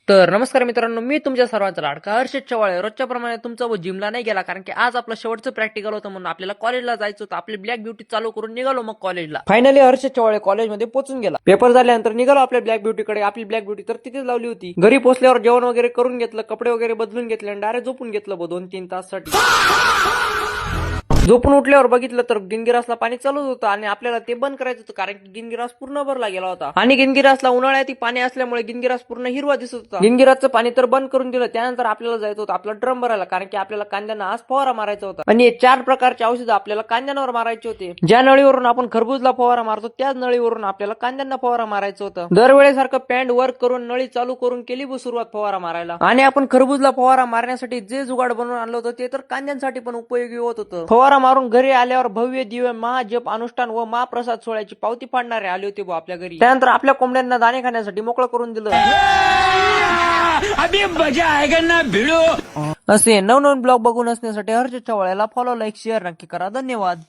तर नमस्कार मित्रांनो, मी तुमच्या सर्वांचा लाडका हर्षद चव्हाळे. रोजच्या प्रमाणे तुमचा व जिमला नाही गेला, कारण की आज आपलं शेवटचं प्रॅक्टिकल होतं म्हणून आपल्याला कॉलेजला जायचं होतं. आपली ब्लॅक ब्युटी चालू करून निघालो मग कॉलेजला. फायनली हर्षद चव्हाळे कॉलेजमध्ये पोहोचून गेला. पेपर झाल्यानंतर निघालो आपल्या ब्लॅक ब्युटीकडे. आपली ब्लॅक ब्युटी तर तिथेच लावली होती. घरी पोहोचल्यावर जेवण वगैरे करून घेतलं, कपडे वगैरे बदलून घेतले आणि डायरेक्ट झोपून घेतलं 2-3 ताससाठी. झोपून उठल्यावर बघितलं तर गिनगिरासला पाणी चालूच होतं आणि आपल्याला ते बंद करायचं होतं, कारण की गिनगिरास पूर्ण भरला गेला होता आणि गिनगिरासला उन्हाळ्यात पाणी असल्यामुळे गिनगिरास पूर्ण हिरवा दिसत होता. गिनगिरासचं पाणी तर बंद करून दिलं. त्यानंतर आपल्याला जायचं होतं आपला ड्रम भरायला, कारण की आपल्याला कांद्यांना आज फवारा मारायचा होता आणि हे 4 प्रकारचे औषधं आपल्याला कांद्यांवर मारायचे होते. ज्या नळीवरून आपण खरबूजला फवारा मारतो त्याच नळीवरून आपल्याला कांद्यांना फवारा मारायचं होतं. दरवेळेसारखं पॅन्ट वर्क करून नळी चालू करून केली सुरुवात फवारा मारायला. आणि आपण खरबूजला फवारा मारण्यासाठी जे जुगाड बनवून आणलं होतं ते तर कांद्यांसाठी पण उपयोगी होत होतं. फवारा मारून घरी आल्यावर भव्य दिव्य महाजप अनुष्ठान व महाप्रसाद सोहळ्याची पावती पाडणारे आले होते आपल्या घरी. त्यानंतर आपल्या कोंबड्यांना दाणे खाण्यासाठी मोकळं करून दिलं. अभी मजा आएगा ना भिड़ो. असे नवनवीन ब्लॉग बघून असण्यासाठी हर्षद चव्हाळेला फॉलो, लाईक, शेअर नक्की करा. धन्यवाद.